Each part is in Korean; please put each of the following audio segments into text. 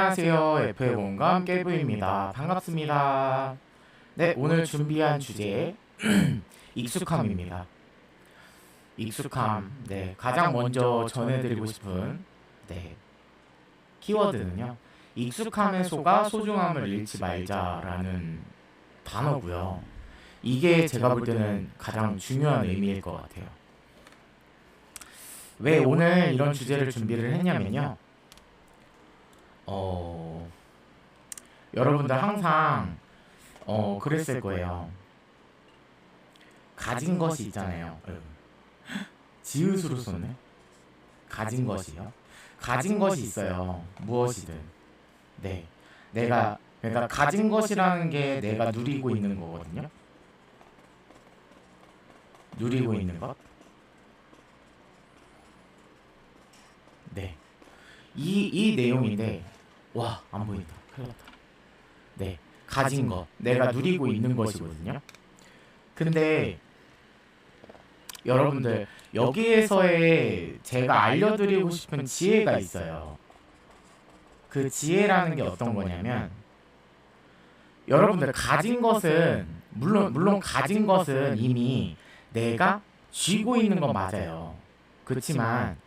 안녕하세요. F의 공감 깨부입니다. 반갑습니다. 네, 오늘 준비한 주제 익숙함입니다. 익숙함. 네, 가장 먼저 전해드리고 싶은 키워드는요. 익숙함에 속아 소중함을 잃지 말자라는 단어고요. 이게 제가 볼 때는 가장 중요한 의미일 것 같아요. 왜 오늘 이런 주제를 준비를 했냐면요. 여러분들 항상 그랬을 거예요. 가진 것이 있잖아요. 지읒으로 썼네. 가진 것이요. 가진 것이 있어요. 무엇이든. 네. 그러니까 가진 것이라는 게 내가 누리고 있는 거거든요. 누리고 있는 것. 네. 이 내용인데 와, 안 보인다. 큰일 났다. 네. 가진 것. 내가 누리고 있는 것이거든요. 근데 여러분들 여기에서의 제가 알려드리고 싶은 지혜가 있어요. 그 지혜라는 게 어떤 거냐면 여러분들 가진 것은 물론 가진 것은 이미 내가 쥐고 있는 건 맞아요. 그렇지만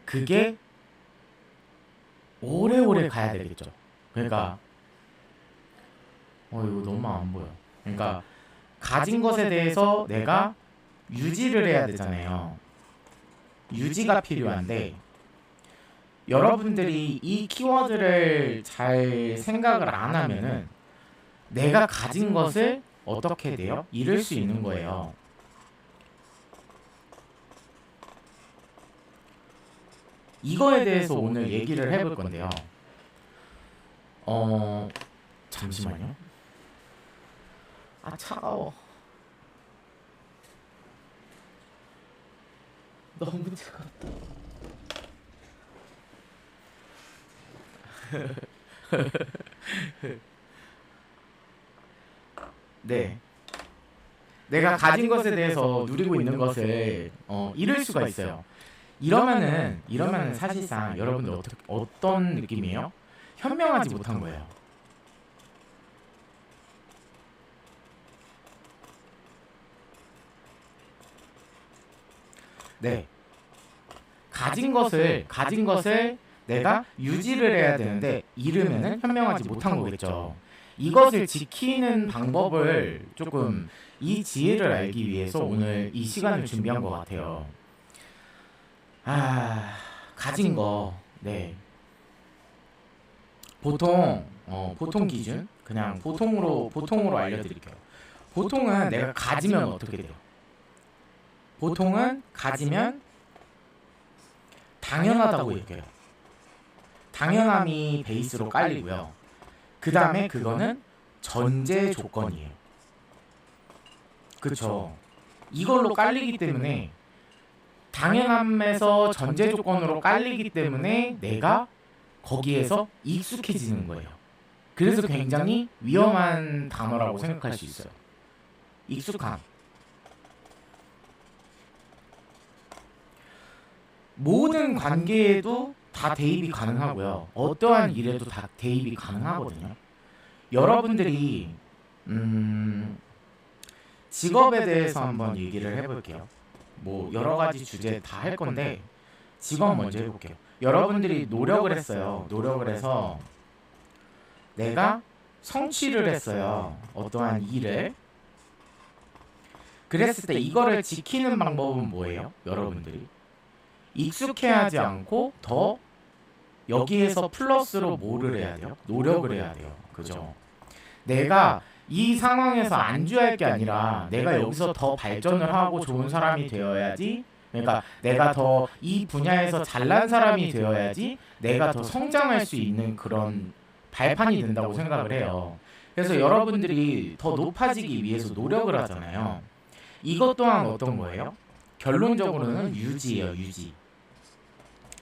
그게 오래오래 가야 되겠죠. 그러니까 이거 너무 안 보여. 그러니까 가진 것에 대해서 내가 유지를 해야 되잖아요. 유지가 필요한데 여러분들이 이 키워드를 잘 생각을 안 하면은 내가 가진 것을 어떻게 돼요? 잃을 수 있는 거예요. 이거에 대해서 오늘 얘기를 해볼 건데요. 잠시만요. 아, 차가워. 너무 차갑다. 네. 내가 가진 것에 대해서 누리고 있는 것을 잃을 수가 있어요. 이러면은 사실상 여러분들 어떤 느낌이에요? 현명하지 못한 거예요. 네. 가진 것을 내가 유지를 해야 되는데 잃으면은 현명하지 못한 거겠죠. 이것을 지키는 방법을 조금 이 지혜를 알기 위해서 오늘 이 시간을 준비한 것 같아요. 가진 거. 네. 보통 기준 그냥 보통으로 알려드릴게요. 보통은 내가 가지면 어떻게 돼요? 보통은 가지면 당연하다고 얘기해요. 당연함이 베이스로 깔리고요. 그 다음에 그거는 전제 조건이에요. 그쵸? 이걸로 깔리기 때문에 당연함에서 전제 조건으로 깔리기 때문에 내가 거기에서 익숙해지는 거예요. 그래서 굉장히 위험한 단어라고 생각할 수 있어요. 익숙함. 모든 관계에도 다 대입이 가능하고요. 어떠한 일에도 다 대입이 가능하거든요. 여러분들이 직업에 대해서 한번 얘기를 해볼게요. 뭐 여러 가지 주제 다 할 건데 직업 먼저 해볼게요. 여러분들이 노력을 했어요. 노력을 해서 내가 성취를 했어요. 어떠한 일을. 그랬을 때 이거를 지키는 방법은 뭐예요? 여러분들이 익숙해하지 않고 더 여기에서 플러스로 뭐를 해야 돼요? 노력을 해야 돼요. 그죠? 내가 이 상황에서 안주할 게 아니라 내가 여기서 더 발전을 하고 좋은 사람이 되어야지. 그러니까 내가 더 이 분야에서 잘난 사람이 되어야지 내가 더 성장할 수 있는 그런 발판이 된다고 생각을 해요. 그래서 여러분들이 더 높아지기 위해서 노력을 하잖아요. 이것 또한 어떤 거예요? 결론적으로는 유지예요. 유지.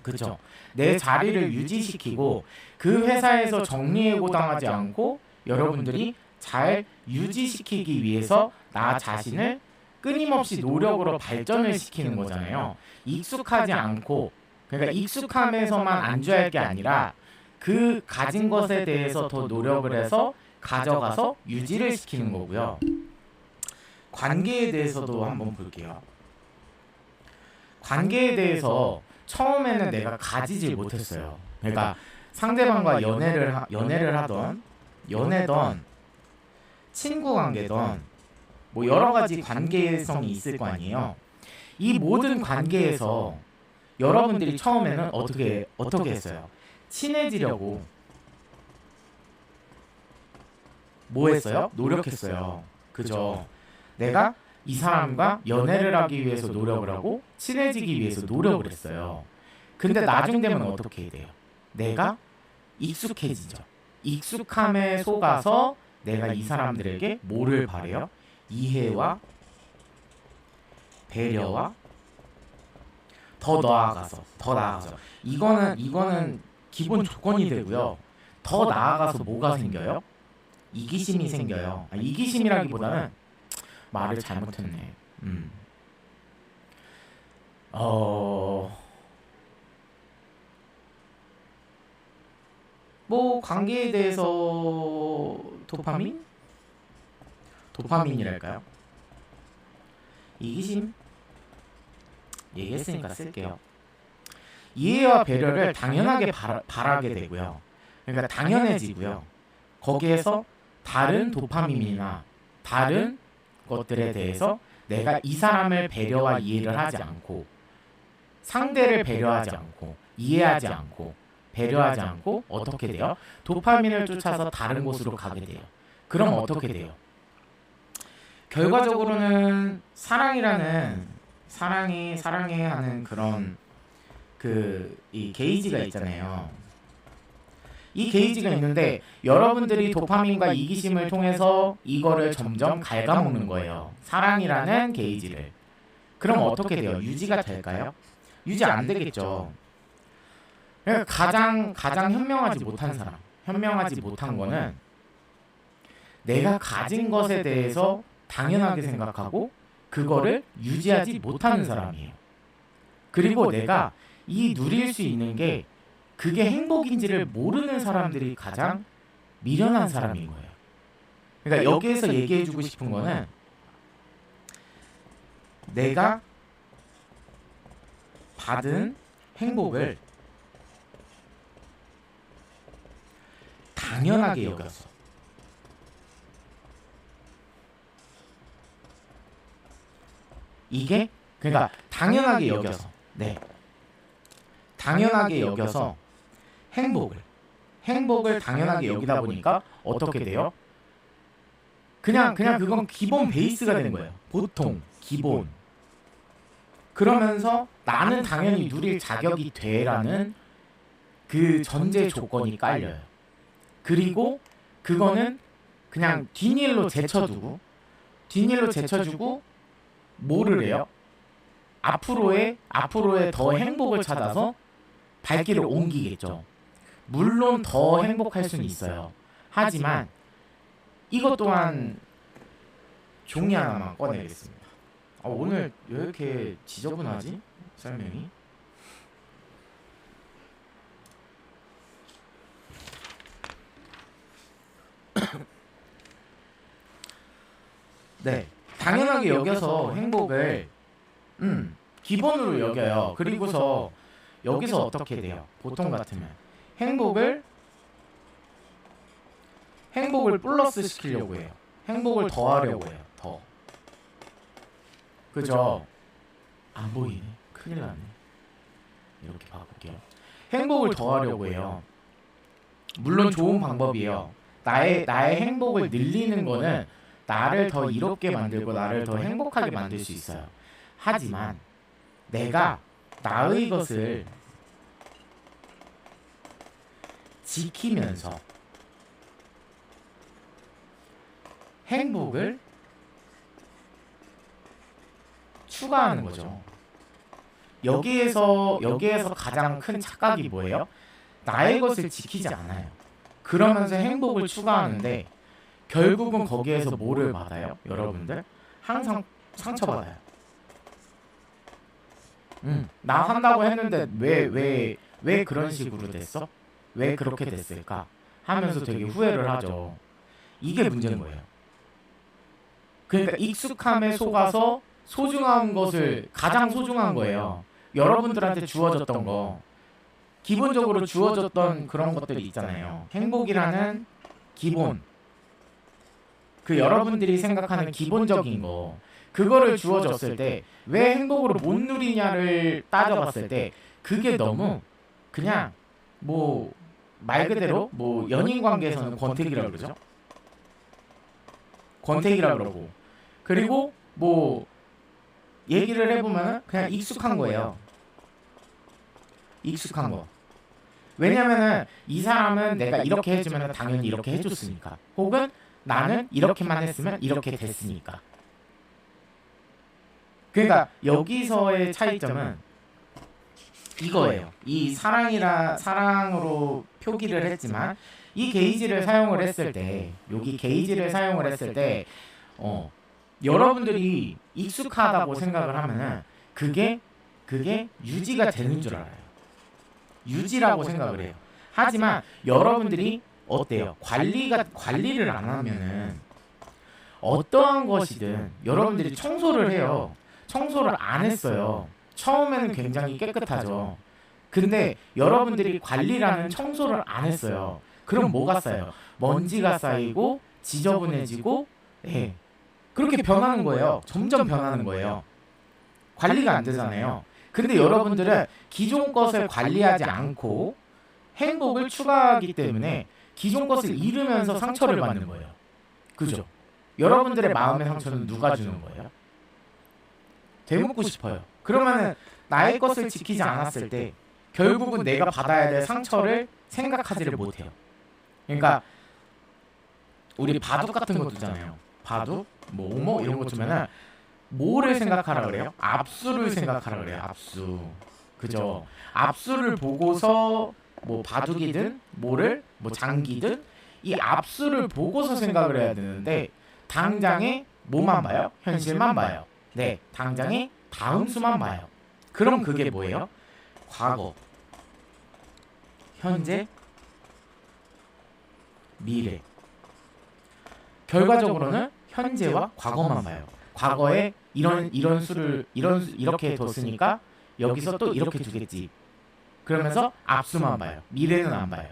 그쵸? 내 자리를 유지시키고 그 회사에서 정리해고당하지 않고 여러분들이 잘 유지시키기 위해서 나 자신을 끊임없이 노력으로 발전을 시키는 거잖아요. 익숙하지 않고, 그러니까 익숙함에서만 안주할 게 아니라 그 가진 것에 대해서 더 노력을 해서 가져가서 유지를 시키는 거고요. 관계에 대해서도 한번 볼게요. 관계에 대해서 처음에는 내가 가지질 못했어요. 그러니까 상대방과 연애를 하던 연애던 친구 관계던 뭐 여러 가지 관계성이 있을 거 아니에요. 이 모든 관계에서 여러분들이 처음에는 어떻게 했어요? 친해지려고 뭐 했어요? 노력했어요. 그죠? 내가 이 사람과 연애를 하기 위해서 노력을 하고 친해지기 위해서 노력을 했어요. 근데 나중 되면 어떻게 돼요? 내가 익숙해지죠. 익숙함에 속아서 내가 이 사람들에게 뭐를 바래요? 이해와 배려와 더 나아가서 이거는 기본 조건이 되고요. 더 나아가서 뭐가 생겨요? 이기심이 생겨요. 이기심이라기보다는 말을 잘못했네. 뭐 관계에 대해서 도파민이랄까요? 이기심 얘기했으니까 쓸게요. 이해와 배려를 당연하게 바라게 되고요. 그러니까 당연해지고요. 거기에서 다른 도파민이나 다른 것들에 대해서 내가 이 사람을 배려와 이해를 하지 않고 상대를 배려하지 않고 이해하지 않고 배려하지 않고 어떻게 돼요? 도파민을 쫓아서 다른 곳으로 가게 돼요. 그럼 어떻게 돼요? 결과적으로는 사랑해 하는 그런 이 게이지가 있잖아요. 이 게이지가 있는데 여러분들이 도파민과 이기심을 통해서 이거를 점점 갉아먹는 거예요. 사랑이라는 게이지를. 그럼 어떻게 돼요? 유지가 될까요? 유지 안 되겠죠. 그러니까 가장 현명하지 못한 거는 내가 가진 것에 대해서 당연하게 생각하고 그거를 유지하지 못하는 사람이에요. 그리고 내가 이 누릴 수 있는 게 그게 행복인지를 모르는 사람들이 가장 미련한 사람인 거예요. 그러니까 여기에서 얘기해주고 싶은 거는 내가 받은 행복을 당연하게 여겼어. 이게 그러니까 당연하게 여겨서 당연하게 여겨서 행복을 당연하게 여기다 보니까 어떻게 돼요? 그냥 그건 기본 베이스가 되는 거예요. 보통 기본. 그러면서 나는 당연히 누릴 자격이 돼라는 그 전제 조건이 깔려요. 그리고 그거는 그냥 뒷일로 제쳐주고 뭐를 해요? 앞으로의 더 행복을 찾아서 발길을 옮기겠죠. 물론 더 행복할 수는 있어요. 하지만 이것 또한 종이 하나만 꺼내겠습니다. 오늘 왜 이렇게 지저분하지? 설명이? 네, 당연하게 여겨서 행복을 기본으로 여겨요. 그리고서 여기서 어떻게 돼요? 보통 같으면 행복을 플러스 시키려고 해요. 행복을 더하려고 해요. 더. 그죠? 안 보이네. 큰일 났네. 이렇게 바꿀게요. 행복을 더하려고 해요. 물론 좋은 방법이에요. 나의 행복을 늘리는 거는 나를 더 이롭게 만들고 나를 더 행복하게 만들 수 있어요. 하지만 내가 나의 것을 지키면서 행복을 추가하는 거죠. 여기에서 가장 큰 착각이 뭐예요? 나의 것을 지키지 않아요. 그러면서 행복을 추가하는데 결국은 거기에서 뭐를 받아요? 여러분들 항상 상처받아요. 나 한다고 했는데 왜 그런 식으로 됐어? 왜 그렇게 됐을까 하면서 되게 후회를 하죠. 이게 문제인 거예요. 그러니까 익숙함에 속아서 소중한 것을 가장 소중한 거예요. 여러분들한테 주어졌던 거, 기본적으로 주어졌던 그런 것들이 있잖아요. 행복이라는 기본, 그 여러분들이 생각하는 기본적인 거, 그거를 주어졌을 때 왜 행복으로 못 누리냐를 따져봤을 때 그게 너무 그냥 뭐 말 그대로 뭐 연인 관계에서는 권태기라 그러죠. 권태기라 그러고, 그리고 뭐 얘기를 해보면 그냥 익숙한 거예요. 익숙한 거. 왜냐면은 이 사람은 내가 이렇게 해주면 당연히 이렇게 해줬으니까, 혹은 나는 이렇게만 했으면 이렇게 됐으니까. 그러니까 여기서의 차이점은 이거예요. 이 사랑으로 표기를 했지만 이 게이지를 사용을 했을 때, 여기 게이지를 사용을 했을 때 여러분들이 익숙하다고 생각을 하면은 그게 유지가 되는 줄 알아요. 유지라고 생각을 해요. 하지만 여러분들이 어때요? 관리를 안 하면은 어떠한 것이든 여러분들이 청소를 해요. 청소를 안 했어요. 처음에는 굉장히 깨끗하죠. 근데 여러분들이 관리라는 청소를 안 했어요. 그럼 뭐가 쌓여요? 먼지가 쌓이고 지저분해지고, 예, 그렇게 변하는 거예요. 점점 변하는 거예요. 관리가 안 되잖아요. 근데 여러분들은 기존 것을 관리하지 않고 행복을 추가하기 때문에 기존 것을 잃으면서 상처를 받는 거예요. 그죠? 여러분들의 마음의 상처는 누가 주는 거예요? 되묻고 싶어요. 그러면은 나의 것을 지키지 않았을 때 결국은 내가 받아야 될 상처를 생각하지를 못해요. 그러니까 우리 바둑 같은 거 두잖아요. 바둑, 뭐 오모 이런 거 주면은 뭐를 생각하라 그래요? 압수를 생각하라 그래요. 압수. 그죠? 압수를 보고서 뭐 바둑이든 뭐를 뭐 장기든 이 압수를 보고서 생각을 해야 되는데 당장에 뭐만 봐요? 현실만 봐요. 네, 당장에 다음 수만 봐요. 그럼 그게 뭐예요? 과거, 현재, 미래. 결과적으로는 현재와 과거만 봐요. 과거에 이런 수를 이렇게 뒀으니까 여기서 또 이렇게 두겠지. 그러면서 앞수만 봐요. 미래는 안 봐요.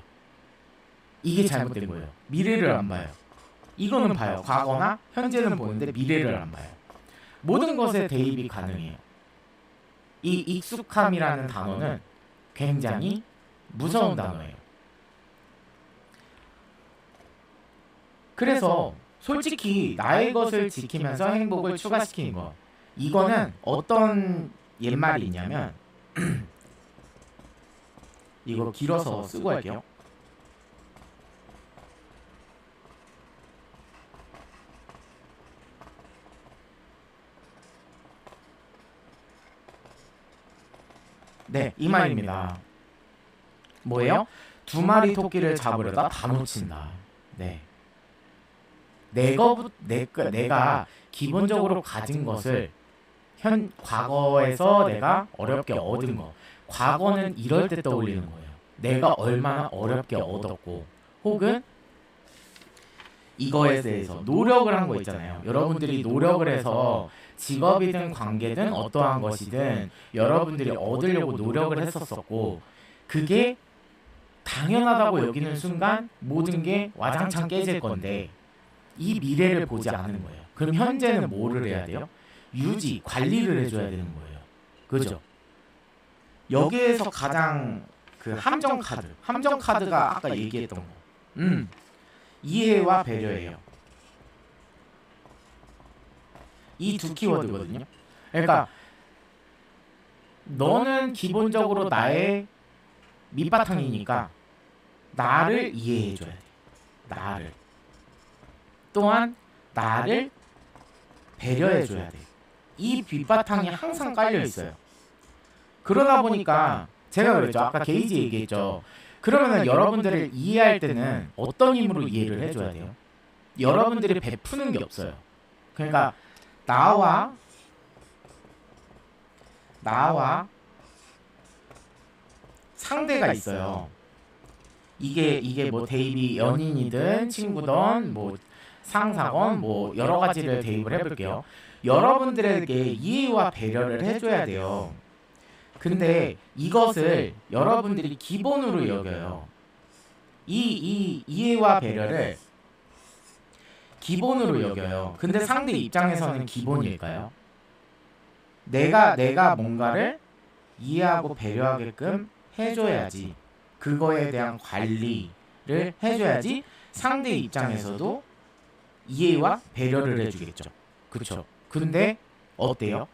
이게 잘못된 거예요. 미래를 안 봐요. 이거는 봐요. 과거나 현재는 보는데 미래를 안 봐요. 모든 것에 대입이 가능해요. 이 익숙함이라는 단어는 굉장히 무서운 단어예요. 그래서 솔직히 나의 것을 지키면서 행복을 추가시키는 거, 이거는 어떤 옛말이 있냐면 이거 길어서 쓰고 할게요. 네, 이 말입니다. 뭐예요? 두 마리 토끼를 잡으려다 다 놓친다. 네. 내가 기본적으로 가진 것을 과거에서 내가 어렵게 얻은 거, 과거는 이럴 때 떠올리는 거예요. 내가 얼마나 어렵게 얻었고, 혹은 이거에 대해서 노력을 한 거 있잖아요. 여러분들이 노력을 해서 직업이든 관계든 어떠한 것이든 여러분들이 얻으려고 노력을 했었었고, 그게 당연하다고 여기는 순간 모든 게 와장창 깨질 건데 이 미래를 보지 않는 거예요. 그럼 현재는 뭐를 해야 돼요? 유지, 관리를 해줘야 되는 거예요. 그죠? 여기에서 가장 그 함정 카드가 아까 얘기했던 거. 이해와 배려예요. 이 두 키워드거든요. 그러니까 너는 기본적으로 나의 밑바탕이니까 나를 이해해줘야 돼. 나를. 또한 나를 배려해줘야 돼. 이 밑바탕이 항상 깔려있어요. 그러다 보니까 제가 그랬죠. 아까 게이지 얘기했죠. 그러면 여러분들을 이해할 때는 어떤 힘으로 이해를 해줘야 돼요? 여러분들이 베푸는 게 없어요. 그러니까 나와 상대가 있어요. 이게 뭐 대입이 연인이든 친구든 뭐 상사건 뭐 여러 가지를 대입을 해볼게요. 여러분들에게 이해와 배려를 해줘야 돼요. 근데 이것을 여러분들이 기본으로 여겨요. 이 이해와 배려를 기본으로 여겨요. 근데 상대 입장에서는 기본일까요? 내가 뭔가를 이해하고 배려하게끔 해줘야지. 그거에 대한 관리를 해줘야지 상대 입장에서도 이해와 배려를 해주겠죠. 그쵸? 근데 어때요?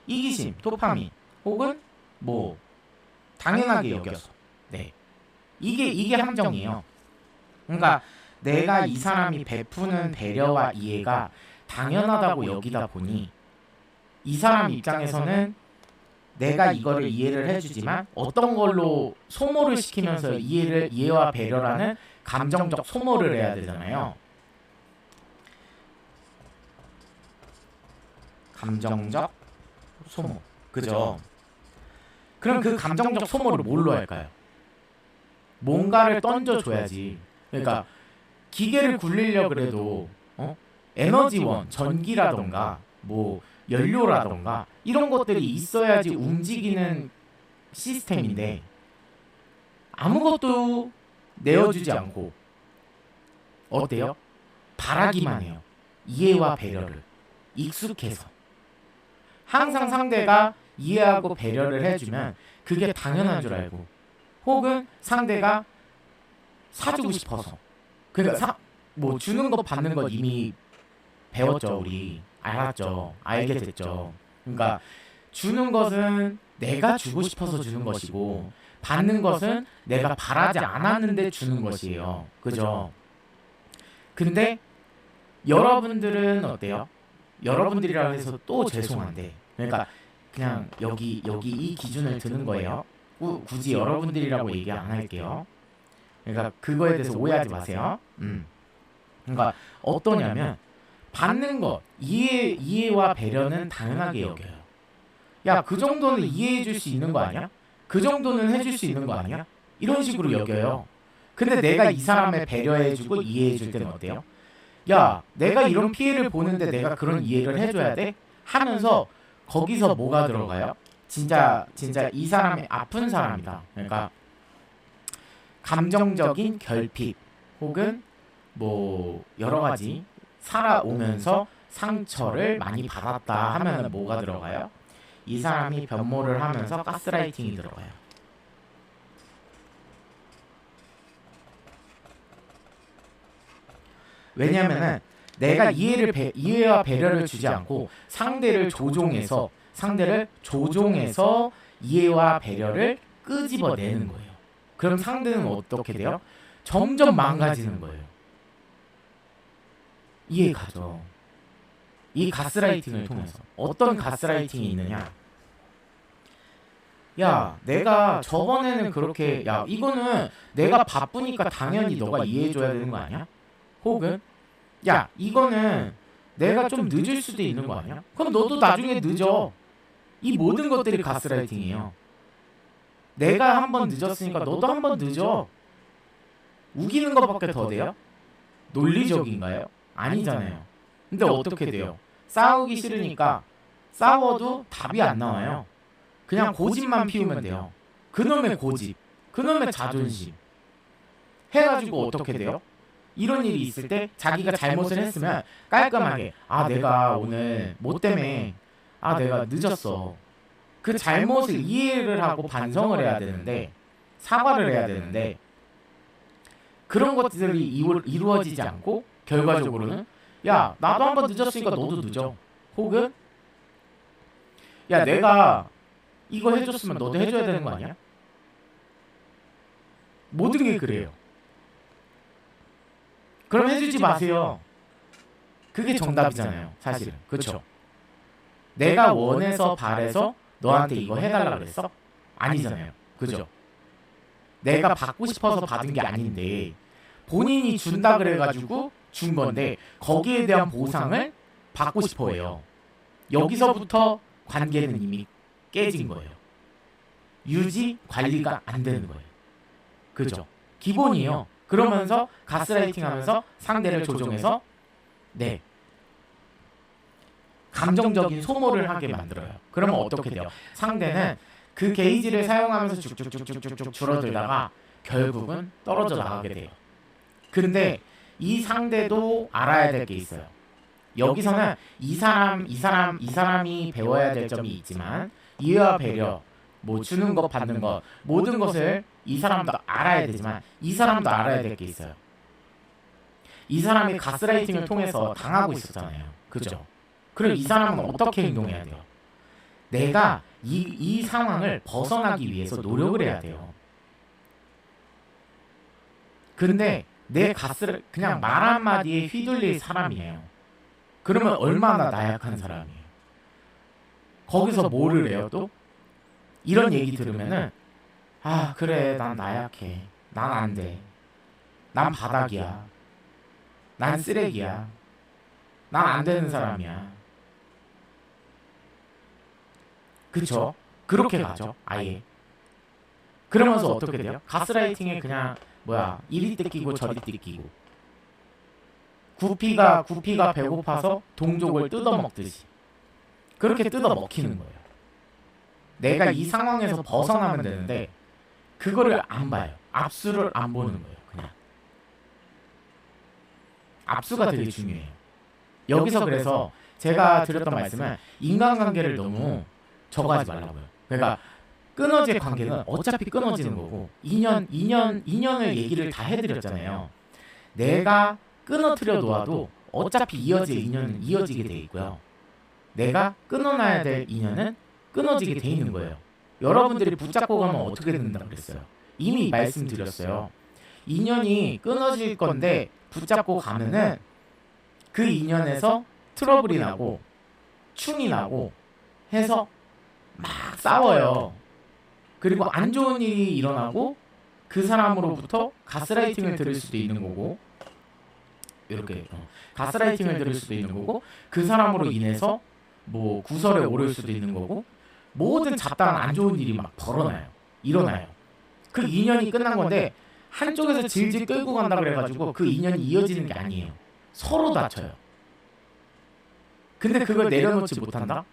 이기심, 도파민 혹은 뭐 당연하게 여겨서 네. 이게 함정이에요. 그러니까 내가 이 사람이 베푸는 배려와 이해가 당연하다고 여기다 보니 이 사람 입장에서는 내가 이거를 이해를 해주지만 어떤 걸로 소모를 시키면서 이해와 배려라는 감정적 소모를 해야 되잖아요. 감정적 소모. 그죠? 그럼 그 감정적 소모를 뭘로 할까요? 뭔가를 던져줘야지. 그러니까 기계를 굴리려 그래도 에너지원, 전기라던가 뭐 연료라던가 이런 것들이 있어야지 움직이는 시스템인데 아무것도 내어주지 않고 어때요? 바라기만 해요. 이해와 배려를 익숙해서 항상 상대가 이해하고 배려를 해주면 그게 당연한 줄 알고 혹은 상대가 사주고 싶어서 그러니까 뭐 주는 것 받는 것 이미 배웠죠. 우리 알았죠. 알게 됐죠. 그러니까 주는 것은 내가 주고 싶어서 주는 것이고 받는 것은 내가 바라지 않았는데 주는 것이에요. 그죠? 근데 여러분들은 어때요? 여러분들이라고 해서 또 죄송한데 그러니까 그냥 여기 이 기준을 드는 거예요. 굳이 여러분들이라고 얘기 안 할게요. 그러니까 그거에 대해서 오해하지 마세요. 그러니까 어떠냐면 받는 것 이해와 배려는 당연하게 여겨요. 야, 그 정도는 이해해 줄 수 있는 거 아니야? 그 정도는 해줄 수 있는 거 아니야? 이런 식으로 여겨요. 근데 내가 이 사람을 배려해주고 이해해줄 때는 어때요? 야, 내가 이런 피해를 보는데 내가 그런 이해를 해줘야 돼? 하면서 거기서 뭐가 들어가요? 진짜 이 사람이 아픈 사람이다. 그러니까 감정적인 결핍 혹은 뭐 여러 가지 살아오면서 상처를 많이 받았다 하면 뭐가 들어가요? 이 사람이 변모를 하면서 가스라이팅이 들어가요. 왜냐면은 내가 이해와 배려를 주지 않고 상대를 조종해서 이해와 배려를 끄집어내는 거예요. 그럼 상대는 어떻게 돼요? 점점 망가지는 거예요. 이해가죠. 이 가스라이팅을 통해서 어떤 가스라이팅이 있느냐? 야, 내가 저번에는 그렇게 야, 이거는 내가 바쁘니까 당연히 너가 이해해줘야 되는 거 아니야? 혹은 야, 이거는 내가 좀 늦을 수도 있는 거 아니야? 그럼 너도 나중에 늦어. 이 모든 것들이 가스라이팅이에요. 내가 한 번 늦었으니까 너도 한 번 늦어. 우기는 것밖에 더 돼요? 논리적인가요? 아니잖아요. 근데 어떻게 돼요? 싸우기 싫으니까 싸워도 답이 안 나와요. 그냥 고집만 피우면 돼요. 그놈의 고집, 그놈의 자존심 해가지고 어떻게 돼요? 이런 일이 있을 때 자기가 잘못을 했으면 깔끔하게 내가 오늘 뭐 때문에 내가 늦었어. 그 잘못을 이해를 하고 반성을 해야 되는데 사과를 해야 되는데 그런 것들이 이루어지지 않고 결과적으로는 야, 나도 한 번 늦었으니까 너도 늦어. 혹은 야, 내가 이거 해줬으면 너도 해줘야 되는 거 아니야? 모든 게 그래요. 그럼 해주지 마세요. 그게 정답이잖아요, 사실은. 그쵸? 내가 원해서 바래서 너한테 이거 해달라 그랬어? 아니잖아요. 그죠? 내가 받고 싶어서 받은 게 아닌데 본인이 준다 그래가지고 준 건데 거기에 대한 보상을 받고 싶어 해요. 여기서부터 관계는 이미 깨진 거예요. 유지, 관리가 안 되는 거예요. 그죠? 기본이에요. 그러면서 가스라이팅 하면서 상대를 조종해서 네 감정적인 소모를 하게 만들어요. 그러면 어떻게 돼요? 상대는 그 게이지를 사용하면서 쭉쭉쭉쭉쭉 줄어들다가 결국은 떨어져 나가게 돼요. 근데 이 상대도 알아야 될 게 있어요. 여기서는 이 사람이 배워야 될 점이 있지만 이해와 배려, 뭐 주는 것 받는 것 모든 것을 이 사람도 알아야 되지만 이 사람도 알아야 될 게 있어요. 이 사람이 가스라이팅을 통해서 당하고 있었잖아요. 그죠? 그럼 이 사람은 어떻게 행동해야 돼요? 내가 이 상황을 벗어나기 위해서 노력을 해야 돼요. 근데 내 가스를 그냥 말 한마디에 휘둘릴 사람이에요. 그러면 얼마나 나약한 사람이에요. 거기서 뭐를 해요 또? 이런 얘기 들으면은 아 그래 난 나약해. 난 안 돼. 난 바닥이야. 난 쓰레기야. 난 안 되는 사람이야. 그쵸? 그렇게 가죠 아예. 그러면서 어떻게 돼요? 가스라이팅에 그냥 뭐야 이리 뜯기고 저리 뜯기고 구피가 배고파서 동족을 뜯어먹듯이 그렇게 뜯어먹히는 거예요. 내가 이 상황에서 벗어나면 되는데 그거를 안 봐요. 압수를 안 보는 거예요. 그냥 압수가 되게 중요해요. 여기서 그래서 제가 드렸던 말씀은 인간관계를 너무 저거 하지 말라고요. 그러니까 끊어질 관계는 어차피 끊어지는 거고 인연을 얘기를 다 해드렸잖아요. 내가 끊어뜨려 놓아도 어차피 이어질 인연은 이어지게 돼 있고요. 내가 끊어놔야 될 인연은 끊어지게 돼 있는 거예요. 여러분들이 붙잡고 가면 어떻게 된다 그랬어요? 이미 말씀드렸어요. 인연이 끊어질 건데 붙잡고 가면은 그 인연에서 트러블이 나고 충이 나고 해서 막 싸워요. 그리고 안 좋은 일이 일어나고 그 사람으로부터 가스라이팅을 들을 수도 있는 거고 이렇게 가스라이팅을 들을 수도 있는 거고 그 사람으로 인해서 뭐 구설에 오를 수도 있는 거고 모든 잡다한 안 좋은 일이 막 일어나요. 그 인연이 끝난 건데 한쪽에서 질질 끌고 간다 그래가지고 그 인연이 이어지는 게 아니에요. 서로 다쳐요. 근데 그걸 내려놓지 못한다?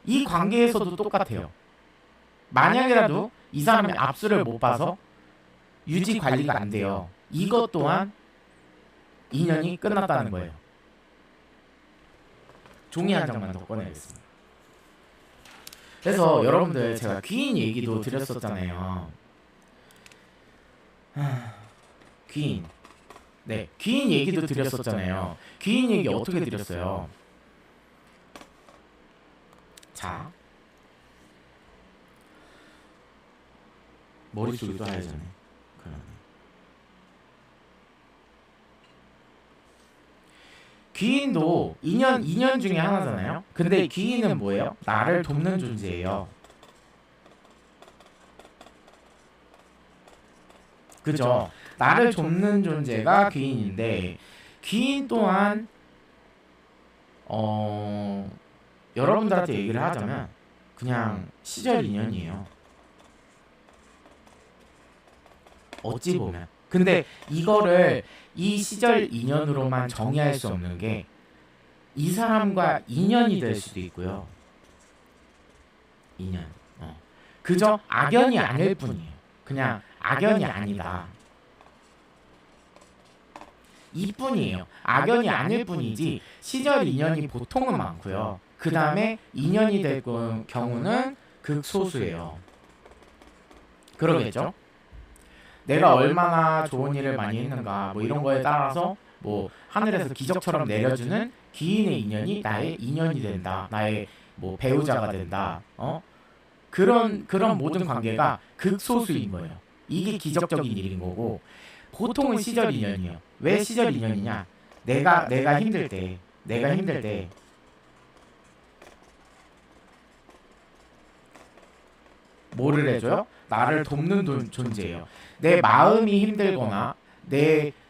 이 관계에서도 똑같아요. 만약이라도 이 사람의 압수를 못 봐서 유지 관리가 안 돼요. 이것 또한 인연이 끝났다는 거예요. 종이 한 장만 더 꺼내겠습니다. 그래서 여러분들 제가 귀인 얘기도 드렸었잖아요. 귀인. 네, 귀인 얘기도 드렸었잖아요. 귀인 얘기 어떻게 드렸어요? 자, 머릿속이 또 하얘졌네. 그러네. 귀인도 인연 중에 하나잖아요. 근데 귀인은 뭐예요? 나를 돕는 존재예요. 그죠? 나를 돕는 존재가 귀인인데 귀인 또한 여러분들한테 얘기를 하자면 그냥 시절 인연이에요. 어찌 보면. 근데 이거를 이 시절 인연으로만 정의할 수 없는 게 이 사람과 인연이 될 수도 있고요. 인연. 그저 악연이 아닐 뿐이에요. 그냥 악연이 아니다. 이뿐이에요. 악연이 아닐 뿐이지 시절 인연이 보통은 많고요. 그 다음에 인연이 될 경우는 극소수예요. 그러겠죠? 내가 얼마나 좋은 일을 많이 했는가 뭐 이런 거에 따라서 뭐 하늘에서 기적처럼 내려주는 귀인의 인연이 나의 인연이 된다. 나의 뭐 배우자가 된다. 그런 모든 관계가 극소수인 거예요. 이게 기적적인 일인 거고 보통은 시절 인연이에요. 왜 시절 인연이냐? 내가 힘들 때 뭐를 해줘요? 나를 돕는 존재예요. 내 마음이 힘들거나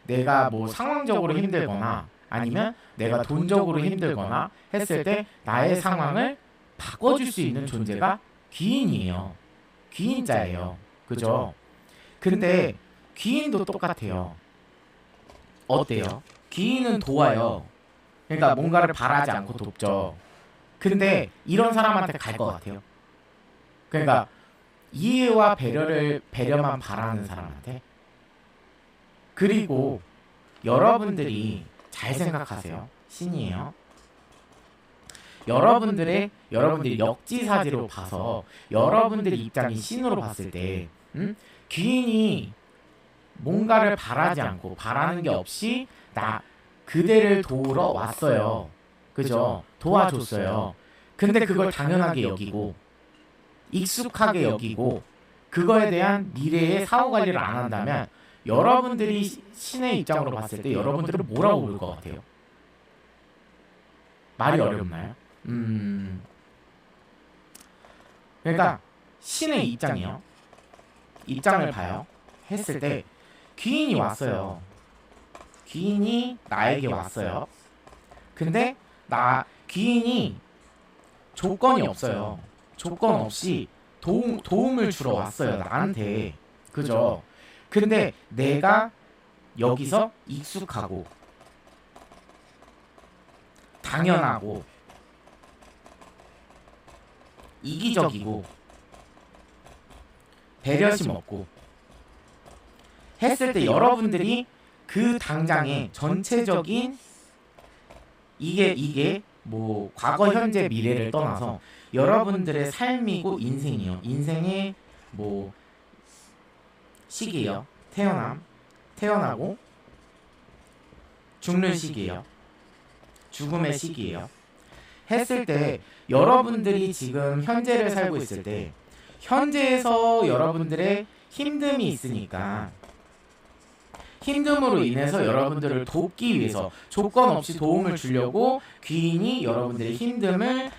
내가 뭐 상황적으로 힘들거나 아니면 내가 돈적으로 힘들거나 했을 때 나의 상황을 바꿔줄 수 있는 존재가 귀인이에요. 귀인자예요. 그죠? 근데 귀인도 똑같아요. 어때요? 귀인은 도와요. 그러니까 뭔가를 바라지 않고 돕죠. 근데 이런 사람한테 갈 것 같아요. 그러니까 이해와 배려만 바라는 사람한테. 그리고 여러분들이 잘 생각하세요. 신이에요. 여러분들이 역지사지로 봐서 여러분들의 입장이 신으로 봤을 때 귀인이 뭔가를 바라지 않고 바라는 게 없이 그대를 도우러 왔어요. 그죠? 도와줬어요. 근데 그걸 당연하게 여기고 익숙하게 여기고 그거에 대한 미래의 사후 관리를 안 한다면 여러분들이 신의 입장으로 봤을 때 여러분들은 뭐라고 볼 것 같아요? 말이 어렵나요? 그러니까 신의 입장이요. 입장을 봐요. 했을 때 귀인이 왔어요. 귀인이 나에게 왔어요. 근데 귀인이 조건이 없어요. 조건 없이 도움을 주러 왔어요. 나한테. 그죠? 근데 내가 여기서 익숙하고 당연하고 이기적이고 배려심 없고 했을 때 여러분들이 그 당장의 전체적인 이게 뭐 과거 현재 미래를 떠나서 여러분들의 삶이고 인생이요. 인생의 뭐 시기요. 태어나고 죽는 시기예요. 죽음의 시기예요. 했을 때 여러분들이 지금 현재를 살고 있을 때 현재에서 여러분들의 힘듦이 있으니까 힘듦으로 인해서 여러분들을 돕기 위해서 조건 없이 도움을 주려고 귀인이 여러분들의 힘듦을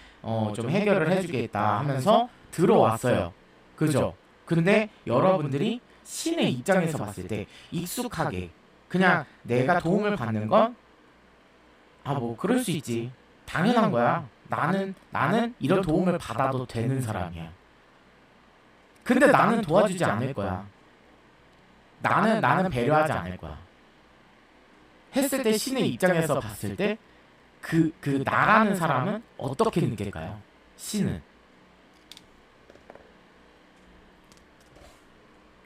좀 해결을 해주겠다 하면서 들어왔어요. 그죠? 근데 여러분들이 신의 입장에서 봤을 때 익숙하게 그냥 내가 도움을 받는 건 뭐 그럴 수 있지. 당연한 거야. 나는 이런 도움을 받아도 되는 사람이야. 근데 나는 도와주지 않을 거야. 나는 배려하지 않을 거야. 했을 때 신의 입장에서 봤을 때 그 나라는 사람은 어떻게 느낄까요? 신은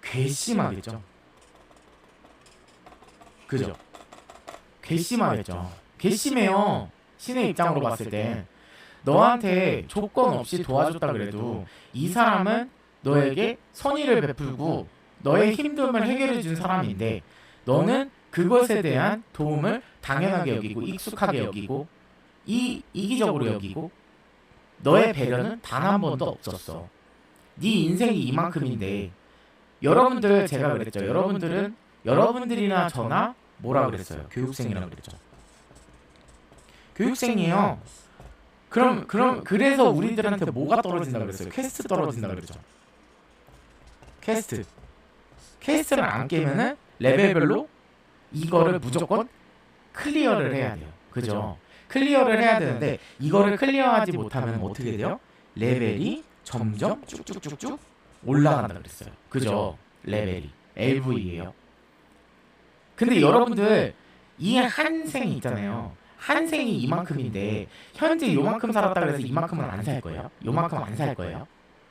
괘씸하겠죠. 그죠? 괘씸하겠죠. 괘씸해요. 신의 입장으로 봤을 때 너한테 조건 없이 도와줬다 그래도 이 사람은 너에게 선의를 베풀고 너의 힘듦을 해결해 준 사람인데 너는 그것에 대한 도움을 당연하게 여기고 익숙하게 여기고 이기적으로 여기고 너의 배려는 단 한 번도 없었어. 네 인생이 이만큼인데 여러분들 제가 그랬죠. 여러분들이나 저나 뭐라 그랬어요? 교육생이라고 그랬죠. 교육생이에요. 그래서 우리들한테 뭐가 떨어진다 그랬어요? 퀘스트 떨어진다 그랬죠. 퀘스트를 안 깨면은 레벨별로 이거를 무조건 클리어를 해야 돼요. 그죠? 클리어를 해야 되는데 이거를 클리어하지 못하면 어떻게 돼요? 레벨이 점점 쭉쭉쭉쭉 올라간다 그랬어요. 그죠? 레벨이 LV예요. 근데 여러분들 이 한 생이 있잖아요. 한 생이 이만큼인데 현재 요만큼 살았다 그래서 이만큼은 안 살 거예요. 요만큼 안 살 거예요.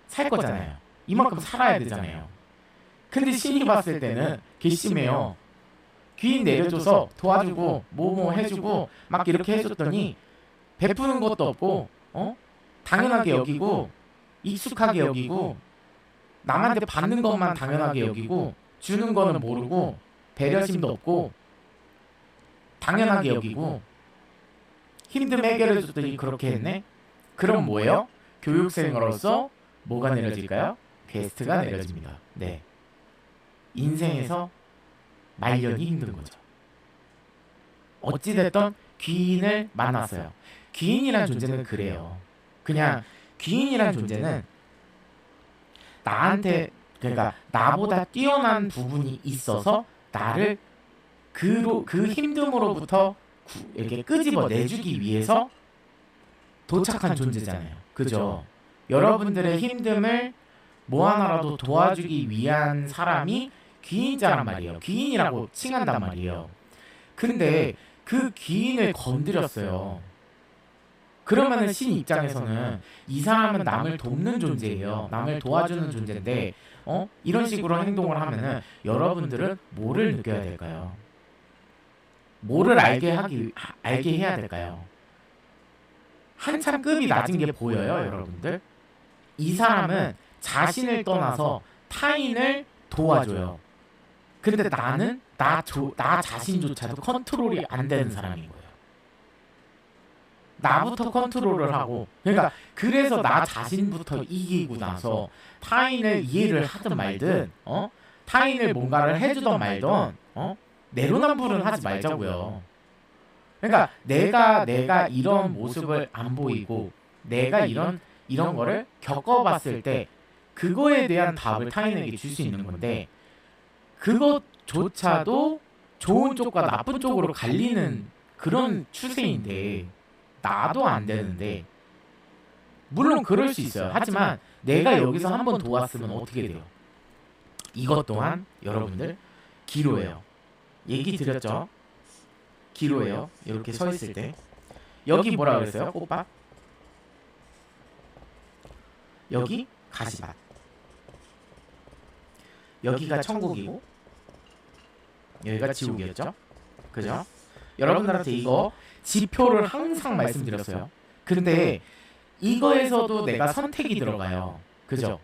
살 거잖아요. 이만큼 살아야 되잖아요. 근데 신이 봤을 때는 괘씸해요. 귀인 내려줘서 도와주고 뭐뭐 해주고 막 이렇게 해줬더니 베푸는 것도 없고 당연하게 여기고 익숙하게 여기고 남한테 받는 것만 당연하게 여기고 주는 거는 모르고 배려심도 없고 당연하게 여기고 힘듦 해결해줬더니 그렇게 했네? 그럼 뭐예요? 교육생으로서 뭐가 내려질까요? 퀘스트가 내려집니다. 네, 인생에서 말년이 힘든 거죠. 어찌됐든 귀인을 만났어요. 귀인이란 존재는 그래요. 그냥 귀인이란 존재는 나한테 그러니까 나보다 뛰어난 부분이 있어서 나를 그 힘듦으로부터 이렇게 끄집어 내주기 위해서 도착한 존재잖아요. 그죠? 여러분들의 힘듦을 뭐 하나라도 도와주기 위한 사람이 귀인자란 말이에요. 귀인이라고 칭한단 말이에요. 근데 그 귀인을 건드렸어요. 그러면은 신 입장에서는 이 사람은 남을 돕는 존재예요. 남을 도와주는 존재인데 이런 식으로 행동을 하면은 여러분들은 뭐를 느껴야 될까요? 뭐를 알게 해야 될까요? 한참 급이 낮은 게 보여요, 여러분들? 이 사람은 자신을 떠나서 타인을 도와줘요. 근데 나는 나 자신조차도 컨트롤이 안 되는 사람인 거예요. 나부터 컨트롤을 하고, 그러니까 그래서 나 자신부터 이기고 나서 타인을 이해를 하든 말든 타인을 뭔가를 해주던 말던 내로남불은 하지 말자고요. 그러니까 내가 이런 모습을 안 보이고 내가 이런 거를 겪어봤을 때 그거에 대한 답을 타인에게 줄 수 있는 건데, 그것조차도 좋은 쪽과 나쁜 쪽으로 갈리는 그런 추세인데 나도 안 되는데, 물론 그럴 수 있어요. 하지만 내가 여기서 한번 도왔으면 어떻게 돼요? 이것 또한 여러분들 기로예요. 얘기 드렸죠? 기로예요. 이렇게 서 있을 때 여기 뭐라 그랬어요? 꽃밭? 여기 가시밭. 여기가 천국이고 여기가 지옥이었죠? 그죠? 여러분들한테 이거 지표를 항상 말씀드렸어요. 근데 이거에서도 내가 선택이 들어가요. 그죠?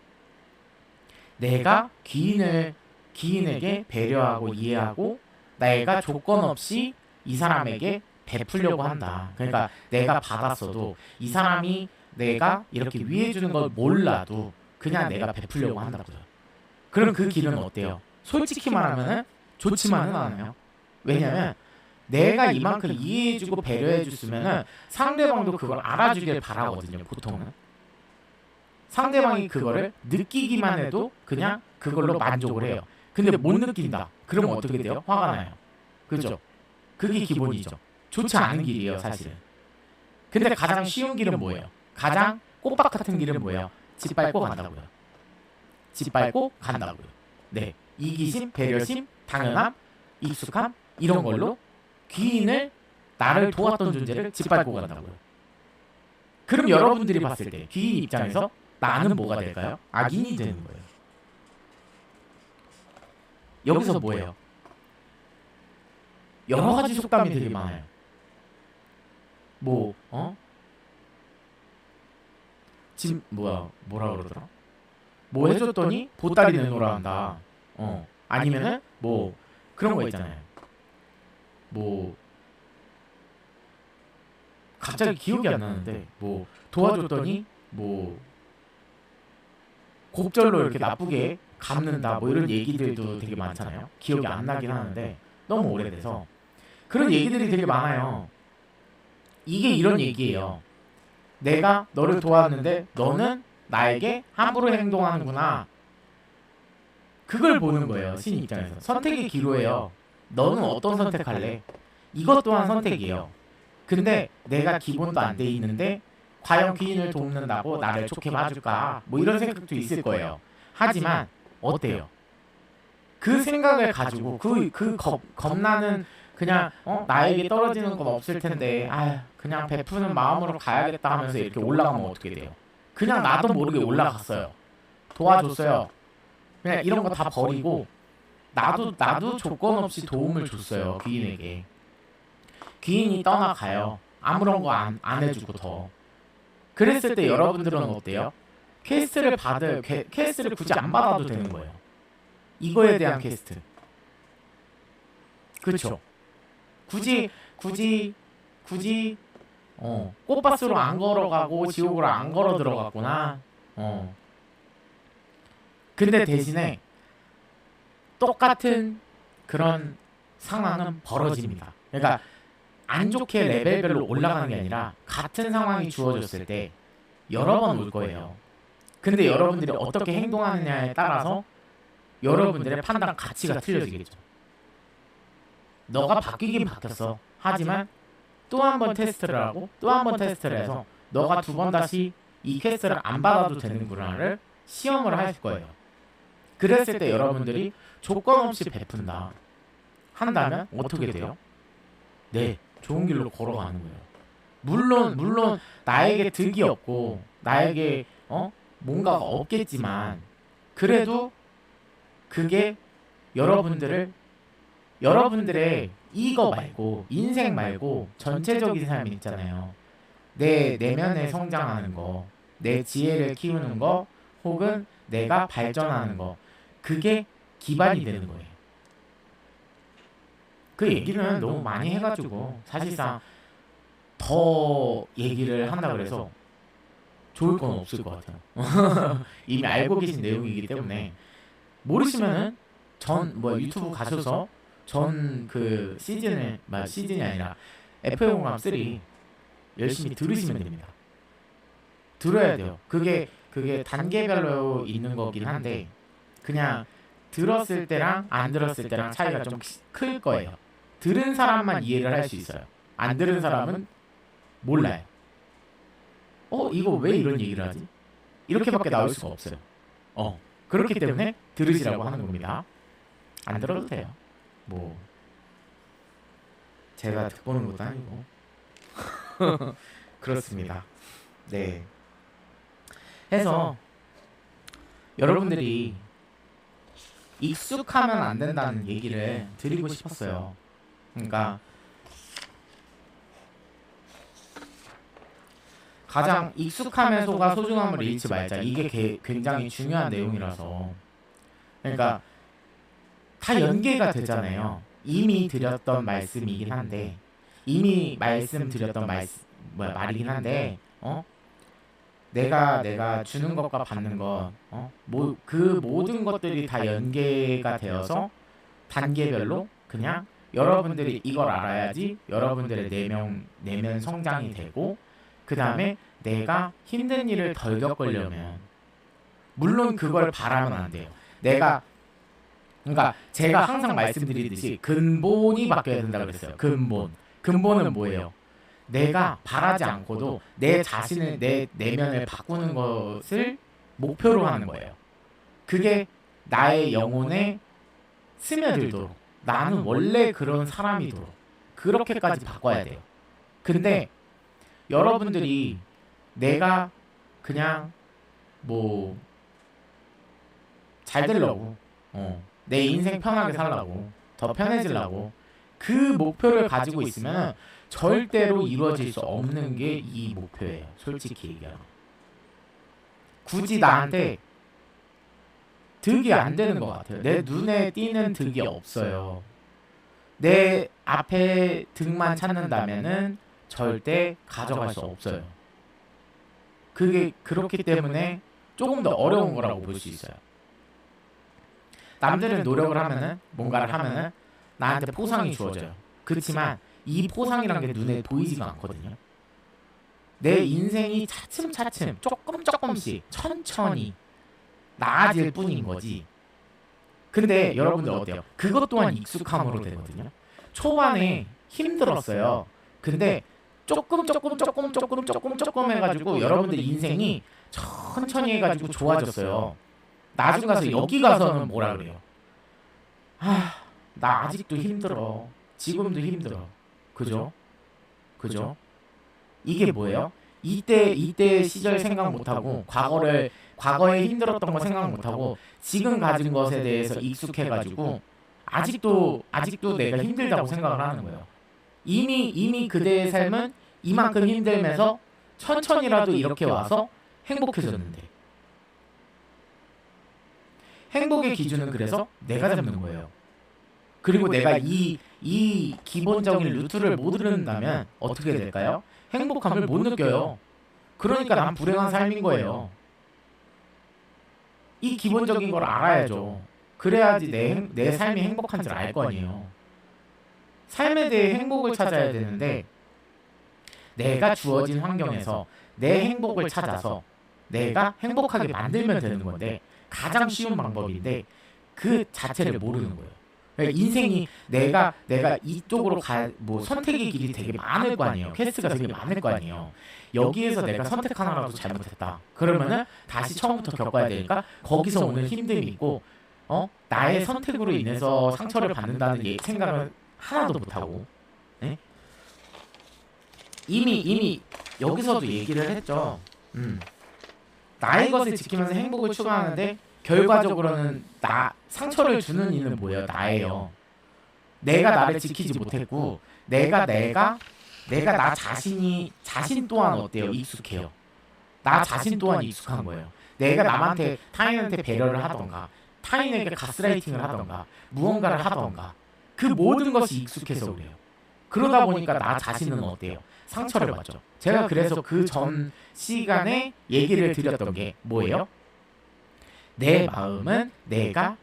내가 귀인에게 배려하고 이해하고 내가 조건 없이 이 사람에게 베풀려고 한다. 그러니까 내가 받았어도 이 사람이 내가 이렇게 위해주는 걸 몰라도 그냥 내가 베풀려고 한다고요. 그럼 그 길은 어때요? 솔직히 말하면 좋지만은 않아요. 왜냐면 내가 이만큼 이해해주고 배려해줬으면 상대방도 그걸 알아주길 바라거든요. 보통은 상대방이 그거를 느끼기만 해도 그냥 그걸로 만족을 해요. 근데 못 느낀다. 그러면 어떻게 돼요? 화가 나요. 그죠? 그게 기본이죠. 좋지 않은 길이에요, 사실은. 근데 가장 쉬운 길은 뭐예요? 가장 꽃밭 같은 길은 뭐예요? 짓밟고 간다고요. 짓밟고 간다고요. 네, 이기심, 배려심, 당연함, 익숙함 이런 걸로 귀인을, 나를 도왔던 존재를 짓밟고 간다고요. 그럼 여러분들이 봤을 때 귀인 입장에서 나는 뭐가 될까요? 악인이 되는 거예요. 여기서 뭐예요? 여러 가지 속담이 되게 많아요. 뭐라 그러더라? 뭐 해줬더니 보따리 내놓으라 한다. 아니면은 뭐 그런 거 있잖아요. 뭐 갑자기 기억이 안 나는데 뭐 도와줬더니 뭐 곱절로 이렇게 나쁘게 갚는다 뭐 이런 얘기들도 되게 많잖아요. 기억이 안 나긴 하는데 너무 오래돼서 그런 얘기들이 되게 많아요. 이게 이런 얘기예요. 내가 너를 도왔는데 너는 나에게 함부로 행동하는구나. 그걸 보는 거예요. 신 입장에서. 선택의 기로예요. 너는 어떤 선택할래? 이것 또한 선택이에요. 근데 내가 기본도 안 돼 있는데 과연 귀인을 돕는다고 나를 좋게 봐줄까? 뭐 이런 생각도 있을 거예요. 하지만 어때요? 그 생각을 가지고 겁나는 그냥 나에게 떨어지는 건 없을 텐데 그냥 베푸는 마음으로 가야겠다 하면서 이렇게 올라가면 어떻게 돼요? 그냥 나도 모르게 올라갔어요. 도와줬어요. 그냥 이런 거 다 버리고 나도 조건 없이 도움을 줬어요. 귀인에게. 귀인이 떠나가요. 아무런 거 안 해주고 더. 그랬을 때 여러분들은 어때요? 퀘스트를 굳이 안 받아도 되는 거예요. 이거에 대한 퀘스트. 그렇죠? 굳이 꽃밭으로 안 걸어가고 지옥으로 안 걸어 들어갔구나. 근데 대신에 똑같은 그런 상황은 벌어집니다. 그러니까 안 좋게 레벨별로 올라가는 게 아니라 같은 상황이 주어졌을 때 여러 번 올 거예요. 근데 여러분들이 어떻게 행동하느냐에 따라서 여러분들의 판단 가치가 틀려지겠죠. 너가 바뀌긴 바뀌었어. 하지만 또 한 번 테스트를 하고 또 한 번 테스트를 해서 너가 두 번 다시 이 퀘스트를 안 받아도 되는구나를 시험을 할 거예요. 그랬을 때 여러분들이 조건 없이 베푼다 한다면 어떻게 돼요? 네, 좋은 길로 걸어가는 거예요. 물론 나에게 득이 없고 나에게 뭔가가 없겠지만 그래도 그게 여러분들의 이거 말고 인생 말고 전체적인 삶 있잖아요. 내 내면에 성장하는 거, 내 지혜를 키우는 거, 혹은 내가 발전하는 거, 그게 기반이 되는 거예요. 그 얘기는 너무 많이 해가지고 사실상 더 얘기를 한다 그래서 좋을 건 없을 것 같아요. 이미 알고 계신 내용이기 때문에 모르시면은 유튜브 가셔서 전 그 시즌이 아니라 FA 공감 3 열심히 들으시면 됩니다. 들어야 돼요. 그게 단계별로 있는 거긴 한데 그냥 들었을 때랑 안 들었을 때랑 차이가 좀 클 거예요. 들은 사람만 이해를 할 수 있어요. 안 들은 사람은 몰라요. 이거 왜 이런 얘기를 하지? 이렇게밖에 나올 수가 없어요. 그렇기 때문에 들으시라고 하는 겁니다. 안 들어도 돼요. 뭐 제가 듣보는 것도 아니고 그렇습니다. 네. 해서 여러분들이 익숙하면 안 된다는 얘기를 드리고 싶었어요. 그러니까 가장 익숙함에서가 소중함을 잃지 말자. 이게 굉장히 중요한 내용이라서. 그러니까 다 연계가 되잖아요. 이미 드렸던 말씀이긴 한데, 이미 말씀드렸던 말이긴 한데, 내가 주는 것과 받는 것, 그 모든 것들이 다 연계가 되어서 단계별로 그냥 여러분들이 이걸 알아야지 여러분들의 내면 성장이 되고, 그 다음에 내가 힘든 일을 덜 겪으려면 물론 그걸 바라면 안 돼요. 그러니까 제가 항상 말씀드리듯이 근본이 바뀌어야 된다고 그랬어요. 근본은 뭐예요? 내가 바라지 않고도 내 자신을, 내 내면을 바꾸는 것을 목표로 하는 거예요. 그게 나의 영혼에 스며들도록, 나는 원래 그런 사람이도록 그렇게까지 바꿔야 돼요. 근데 여러분들이 내가 그냥 잘 되려고, 내 인생 편하게 살라고, 더 편해지려고 그 목표를 가지고 있으면 절대로 이루어질 수 없는 게 이 목표예요. 솔직히 얘기하면. 굳이 나한테 득이 안 되는 것 같아요. 내 눈에 띄는 득이 없어요. 내 앞에 득만 찾는다면은 절대 가져갈 수 없어요. 그게 그렇기 때문에 조금 더 어려운 거라고 볼 수 있어요. 남들은 노력을 하면은, 뭔가를 하면은 나한테 포상이 주어져요. 그렇지만 이 포상이란 게 눈에 보이지가 않거든요. 내 인생이 차츰차츰 조금씩 천천히 나아질 뿐인 거지. 근데 여러분들 어때요? 그것 또한 익숙함으로 되거든요. 초반에 힘들었어요. 근데 조금 해가지고 여러분들 인생이 천천히 해가지고 좋아졌어요. 나중 가서 여기 가서는 뭐라 그래요? 나 아직도 힘들어. 지금도 힘들어. 그죠? 이게 뭐예요? 이때 시절 생각 못하고 과거에 힘들었던 거 생각 못하고 지금 가진 것에 대해서 익숙해가지고 아직도 내가 힘들다고 생각을 하는 거예요. 이미 그대의 삶은 이만큼 힘들면서 천천히라도 이렇게 와서 행복해졌는데, 행복의 기준은 그래서 내가 잡는 거예요. 그리고 내가 이 기본적인 루트를 못 흐른다면 어떻게 될까요? 행복함을 못 느껴요. 그러니까 난 불행한 삶인 거예요. 이 기본적인 걸 알아야죠. 그래야지 내 삶이 행복한 줄 알 거 아니에요. 삶에 대해 행복을 찾아야 되는데 내가 주어진 환경에서 내 행복을 찾아서 내가 행복하게 만들면 되는 건데, 가장 쉬운 방법인데 그 자체를 모르는 거예요. 그러니까 인생이 내가 이쪽으로 선택의 길이 되게 많을 거 아니에요. 퀘스트가 되게 많을 거 아니에요. 여기에서 내가 선택 하나라도 잘못했다 그러면은 다시 처음부터 겪어야 되니까 거기서 오는 힘듦이 있고, 나의 선택으로 인해서 상처를 받는다는 생각은 하나도 못하고, 네? 이미 여기서도 얘기를 했죠. 나의 것을 지키면서 행복을 추구하는데 결과적으로는 상처를 주는 이는 뭐예요? 나예요. 내가 나를 지키지 못했고, 내가 나 자신 또한 어때요? 익숙해요. 나 자신 또한 익숙한 거예요. 내가 타인한테 배려를 하던가, 타인에게 가스라이팅을 하던가, 무언가를 하던가, 그 모든 것이 익숙해서 그래요. 그러다 보니까 나 자신은 어때요? 상처를 받죠. 제가 그래서 그 전 시간에 얘기를 드렸던 게 뭐예요? 내 마음은 내가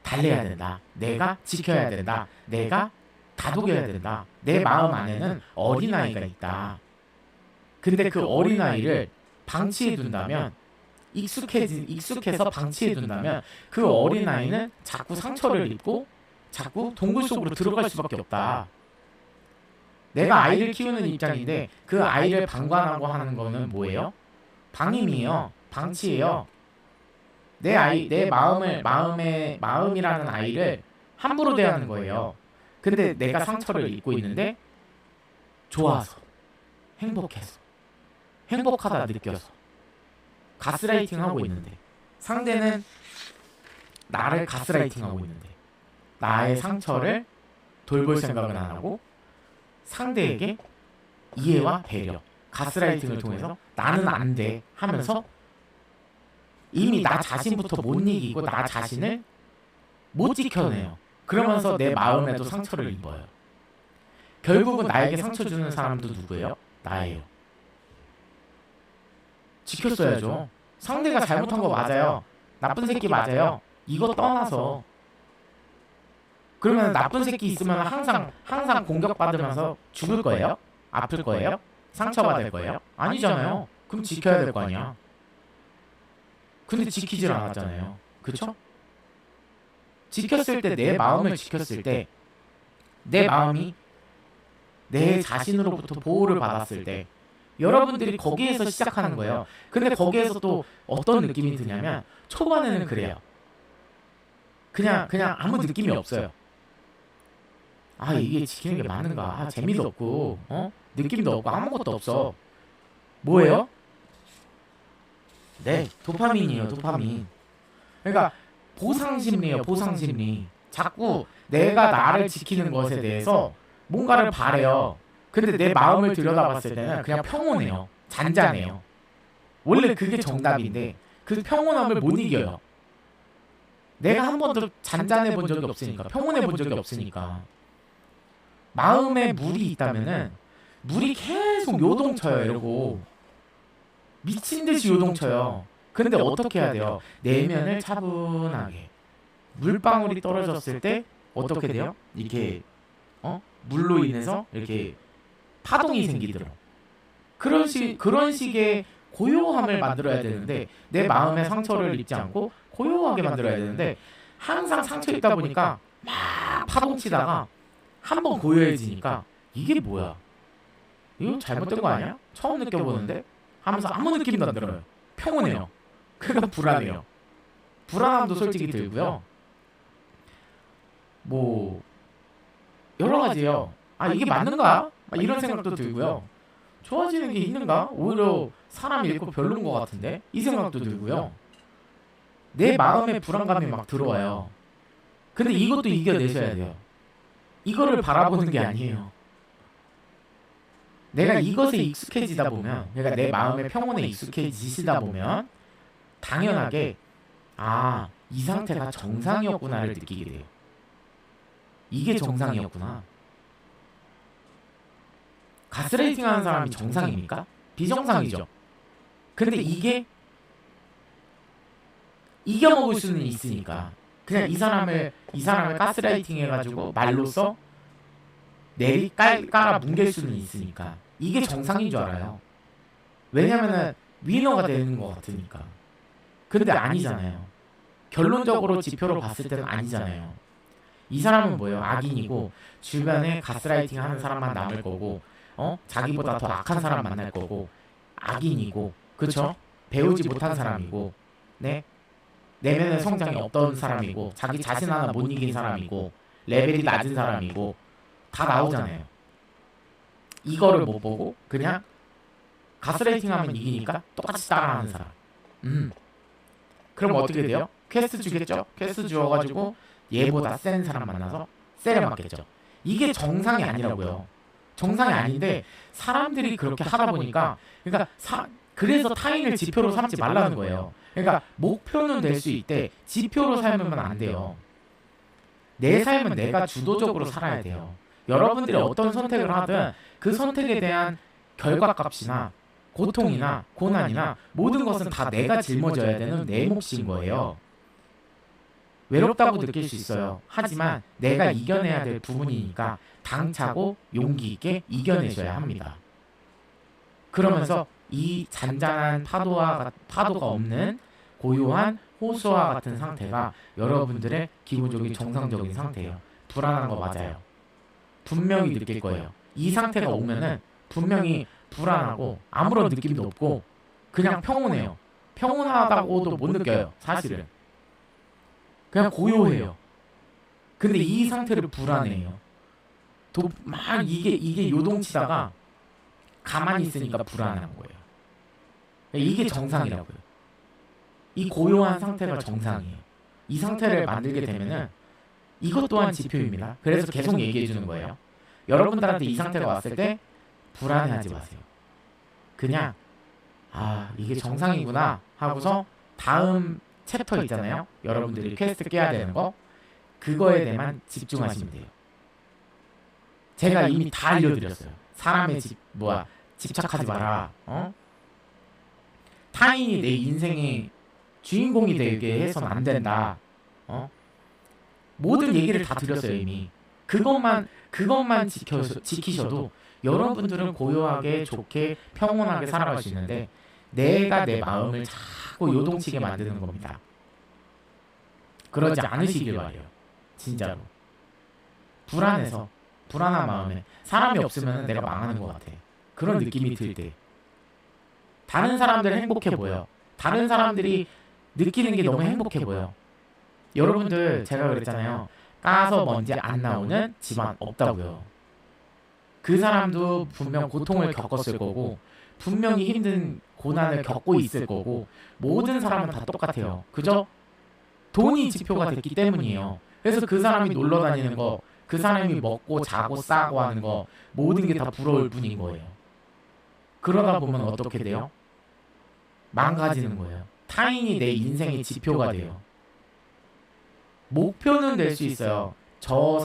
달래야 된다. 내가 지켜야 된다. 내가 다독여야 된다. 내 마음 안에는 어린아이가 있다. 근데 그 어린아이를 방치해 둔다면, 익숙해서 방치해 둔다면 그 어린아이는 자꾸 상처를 입고 자꾸 동굴 속으로 들어갈 수밖에 없다. 내가 아이를 키우는 입장인데 그 아이를 방관하고 하는 거는 뭐예요? 방임이에요. 방치예요. 내 마음이라는 아이를 함부로 대하는 거예요. 근데 내가 상처를 입고 있는데 좋아서, 행복해서, 행복하다 느껴서 가스라이팅 하고 있는데, 상대는 나를 가스라이팅 하고 있는데 나의 상처를 돌볼 생각은 안 하고 상대에게 이해와 배려, 가스라이팅을 통해서 나는 안 돼 하면서 이미 나 자신부터 못 이기고 나 자신을 못 지켜내요. 그러면서 내 마음에도 상처를 입어요. 결국은 나에게 상처 주는 사람도 누구예요? 나예요. 지켰어야죠. 상대가 잘못한 거 맞아요. 나쁜 새끼 맞아요. 이거 떠나서, 그러면 나쁜 새끼 있으면 항상 공격받으면서 죽을 거예요? 아플 거예요? 상처받을 거예요? 아니잖아요. 그럼 지켜야 될 거 아니야. 근데 지키질 않았잖아요. 그쵸? 지켰을 때, 내 마음을 지켰을 때, 내 마음이 내 자신으로부터 보호를 받았을 때, 여러분들이 거기에서 시작하는 거예요. 근데 거기에서 또 어떤 느낌이 드냐면, 초반에는 그래요. 그냥 아무 느낌이 없어요. 아, 이게 지키는 게 맞는가? 아, 재미도 없고, 느낌도 없고, 아무것도 없어. 뭐예요? 네, 도파민이에요, 도파민. 그러니까 보상심리예요, 보상심리. 자꾸 내가 나를 지키는 것에 대해서 뭔가를 바래요. 근데 내 마음을 들여다봤을 때는 그냥 평온해요. 잔잔해요. 원래 그게 정답인데 그 평온함을 못 이겨요. 내가 한 번도 잔잔해 본 적이 없으니까, 평온해 본 적이 없으니까. 마음에 물이 있다면은 물이 계속 요동쳐요. 이러고 미친듯이 요동쳐요. 근데 어떻게 해야 돼요? 내면을 차분하게, 물방울이 떨어졌을 때 어떻게 돼요? 이렇게 물로 인해서 이렇게 파동이 생기더라. 그런 식의 고요함을 만들어야 되는데, 내 마음의 상처를 입지 않고 고요하게 만들어야 되는데, 항상 상처 입다 보니까 막 파동치다가 한번 고요해지니까 이게 뭐야? 이거 잘못된 거 아니야? 처음 느껴보는데? 하면서 아무 느낌도 안 들어요. 평온해요. 그러니까 불안해요. 불안함도 솔직히 들고요. 뭐 여러 가지요. 아, 이게 맞는가? 이런 생각도 들고요. 좋아지는 게 있는가? 오히려 사람 잃고 별로인 것 같은데? 이 생각도 들고요. 내 마음에 불안감이 막 들어와요. 근데 이것도 이겨내셔야 돼요. 이거를 바라보는 게 아니에요. 내가 이것에 익숙해지다 보면, 그러니까 내 마음의 평온에 익숙해지시다 보면 당연하게 이 상태가 정상이었구나를 느끼게 돼요. 이게 정상이었구나. 가스라이팅 하는 사람이 정상입니까? 비정상이죠. 근데 이게 이겨먹을 수는 있으니까 그냥 이 사람을 가스라이팅 해가지고 말로써 깔아 뭉갤 수는 있으니까 이게 정상인 줄 알아요. 왜냐면은 위너가 되는 것 같으니까. 근데 아니잖아요. 결론적으로 지표로 봤을 때는 아니잖아요. 이 사람은 뭐예요? 악인이고 주변에 가스라이팅 하는 사람만 남을 거고, 자기보다 더 악한 사람 만날 거고, 악인이고, 그쵸? 배우지 못한 사람이고, 네? 내면의 성장이 없던 사람이고 자기 자신 하나 못 이긴 사람이고 레벨이 낮은 사람이고 다 나오잖아요. 이거를 못 보고 그냥 가스라이팅하면 이기니까 똑같이 따라하는 사람. 그럼 어떻게 돼요? 퀘스트 주겠죠? 퀘스트 주어가지고 얘보다 센 사람 만나서 세례 맞겠죠. 이게 정상이 아니라고요. 정상이 아닌데 사람들이 그렇게 하다 보니까 그러니까 그래서 타인을 지표로 삼지 말라는 거예요. 그러니까 목표는 될 수 있대 지표로 살면 안 돼요. 내 삶은 내가 주도적으로 살아야 돼요. 여러분들이 어떤 선택을 하든 그 선택에 대한 결과값이나 고통이나 고난이나 모든 것은 다 내가 짊어져야 되는 내 몫인 거예요. 외롭다고 느낄 수 있어요. 하지만 내가 이겨내야 될 부분이니까 당차고 용기 있게 이겨내셔야 합니다. 그러면서 이 잔잔한 파도가 없는 고요한 호수와 같은 상태가 여러분들의 기본적인 정상적인 상태예요. 불안한 거 맞아요. 분명히 느낄 거예요. 이 상태가 오면은 분명히 불안하고 아무런 느낌도 없고 그냥 평온해요. 평온하다고도 못 느껴요. 사실은. 그냥 고요해요. 근데 이 상태를 불안해요. 막 이게 요동치다가 가만히 있으니까 불안한 거예요. 이게 정상이라고요. 이 고요한 상태가 정상이에요. 이 상태를 만들게 되면은 이것 또한 지표입니다. 그래서 계속 얘기해 주는 거예요. 여러분들한테 이 상태가 왔을 때 불안해하지 마세요. 그냥 이게 정상이구나 하고서 다음 챕터 있잖아요. 여러분들이 퀘스트 깨야 되는 거 그거에 대해만 집중하시면 돼요. 제가 이미 다 알려드렸어요. 사람의 집착하지 마라. 타인이 내 인생의 주인공이 되게 해서는 안 된다. 모든 얘기를 다 드렸어요 이미. 그것만 지키셔도 여러분들은 고요하게 좋게 평온하게 살아갈 수 있는데 내가 내 마음을 자꾸 요동치게 만드는 겁니다. 그러지 않으시길 바래요. 진짜로. 불안한 마음에 사람이 없으면 내가 망하는 것 같아. 그런 느낌이 들 때 다른 사람들은 행복해 보여. 다른 사람들이 느끼는 게 너무 행복해 보여. 여러분들 제가 그랬잖아요. 까서 먼지 안 나오는 집안 없다고요. 그 사람도 분명 고통을 겪었을 거고 분명히 힘든 고난을 겪고 있을 거고 모든 사람은 다 똑같아요. 그죠? 돈이 지표가 됐기 때문이에요. 그래서 그 사람이 놀러 다니는 거 그 사람이 먹고 자고 싸고 하는 거 모든 게 다 부러울 뿐인 거예요. 그러다 보면 어떻게 돼요? 망가지는 거예요. 타인이 내 인생의 지표가 돼요. 목표는 될 수 있어요. 저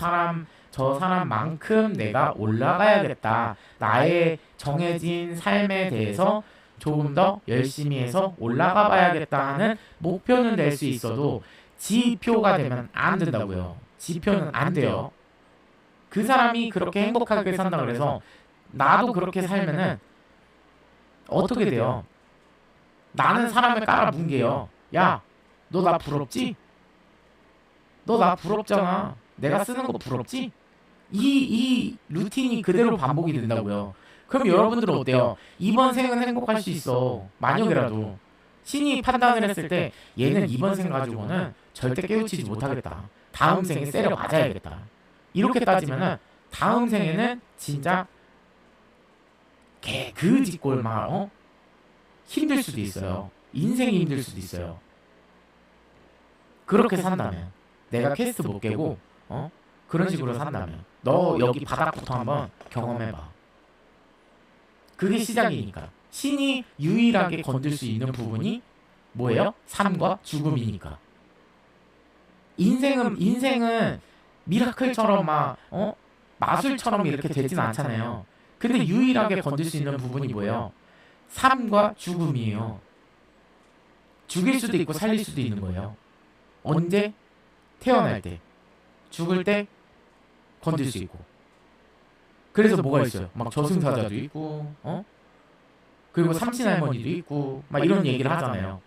사람만큼 내가 올라가야겠다. 나의 정해진 삶에 대해서 조금 더 열심히 해서 올라가 봐야겠다 하는 목표는 될 수 있어도 지표가 되면 안 된다고요. 지표는 안 돼요. 그 사람이 그렇게 행복하게 산다 그래서 나도 그렇게 살면은 어떻게 돼요? 나는 사람을 깔아뭉개요. 야, 너 나 부럽지? 너 나 부럽잖아. 내가 쓰는 거 부럽지? 이 루틴이 그대로 반복이 된다고요. 그럼 여러분들은 어때요? 이번 생은 행복할 수 있어. 만약이라도 신이 판단을 했을 때 얘는 이번 생 가지고는 절대 깨우치지 못하겠다. 다음 생에 세려 맞아야겠다. 이렇게 따지면은 다음 생에는 진짜 그 쥐꼴 막 힘들 수도 있어요. 인생이 힘들 수도 있어요. 그렇게 산다면 내가 퀘스트 못 깨고 그런 식으로 산다면 너 여기 바닥부터 한번 경험해봐. 그게 시작이니까. 신이 유일하게 건들 수 있는 부분이 뭐예요? 삶과 죽음이니까. 인생은 미라클처럼 마술처럼 이렇게 되진 않잖아요. 근데 유일하게 건들 수 있는 부분이 뭐예요? 삶과 죽음이에요. 죽일 수도 있고 살릴 수도 있는 거예요. 언제? 태어날 때. 죽을 때 건들 수 있고. 그래서 뭐가 있어요? 막 저승사자도 있고, 그리고 삼신할머니도 있고, 막 이런 얘기를 하잖아요.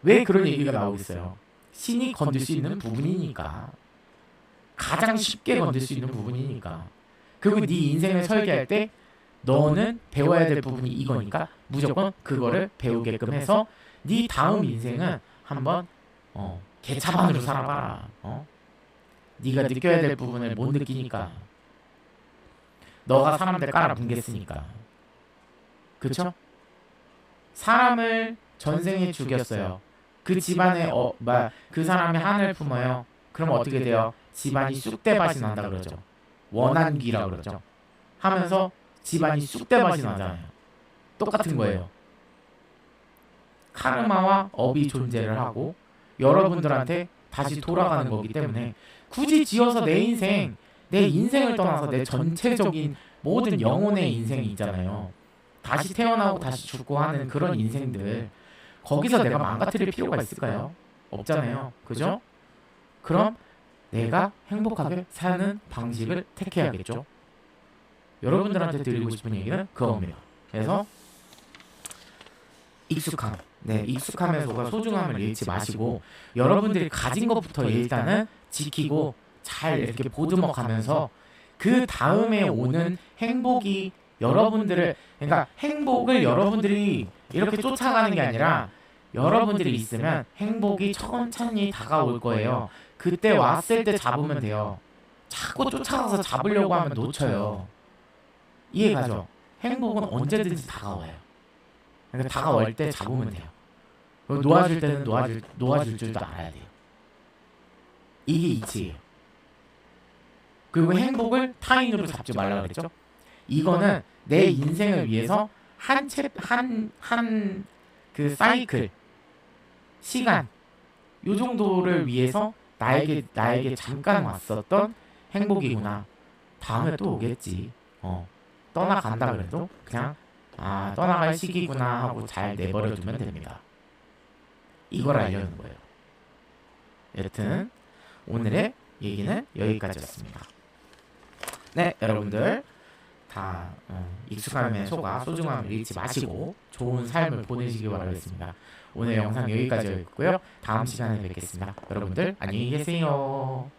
왜 그런 얘기가 나오고 있어요? 신이 건들 수 있는 부분이니까. 가장 쉽게 건들 수 있는 부분이니까. 그리고 네 인생을 설계할 때 너는 배워야 될 부분이 이거니까 무조건 그거를 배우게끔 해서 네 다음 인생은 한번 개차반으로 살아봐라. 네가 느껴야 될 부분을 못 느끼니까. 너가 사람들 깔아 뭉갰으니까. 그쵸? 사람을 전생에 죽였어요. 그 집안에 그 사람이 한을 품어요. 그럼 어떻게 돼요? 집안이 쑥대밭이 난다 그러죠. 원한기라 그러죠. 하면서 집안이 쑥대밭이 나잖아요. 똑같은 거예요. 카르마와 업이 존재를 하고 여러분들한테 다시 돌아가는 거기 때문에 굳이 지어서 내 인생을 떠나서 내 전체적인 모든 영혼의 인생이 있잖아요. 다시 태어나고 다시 죽고 하는 그런 인생들, 거기서 내가 망가뜨릴 필요가 있을까요? 없잖아요. 그죠? 그럼 내가 행복하게 사는 방식을 택해야겠죠. 여러분들한테 드리고 싶은 얘기는 그겁니다. 그래서 익숙함, 익숙함에서가 소중함을 잃지 마시고 여러분들이 가진 것부터 일단은 지키고 잘 이렇게 보듬어 가면서 그 다음에 오는 행복이 그러니까 행복을 여러분들이 이렇게 쫓아가는 게 아니라 여러분들이 있으면 행복이 천천히 다가올 거예요. 그때 왔을 때 잡으면 돼요. 자꾸 쫓아가서 잡으려고 하면 놓쳐요. 이해가죠? 행복은 언제든지 다가와요. 그러니까 다가올 때 잡으면 돼요. 놓아줄 때는 놓아줄 줄도 알아야 돼요. 이게 이치예요. 그리고 행복을 타인으로 잡지 말라 그랬죠? 이거는 내 인생을 위해서 그 사이클 시간 요 정도를 위해서 나에게 잠깐 왔었던 행복이구나. 다음에 또 오겠지. 떠나간다 그래도 그냥 떠나갈 시기구나 하고 잘 내버려두면 됩니다. 이걸 알려는 거예요. 여튼 오늘의 얘기는 여기까지였습니다. 네, 여러분들 다 익숙함에 속아 소중함을 잃지 마시고 좋은 삶을 보내시기 바라겠습니다. 오늘 영상 여기까지였고요. 다음 시간에 뵙겠습니다. 여러분들 안녕히 계세요.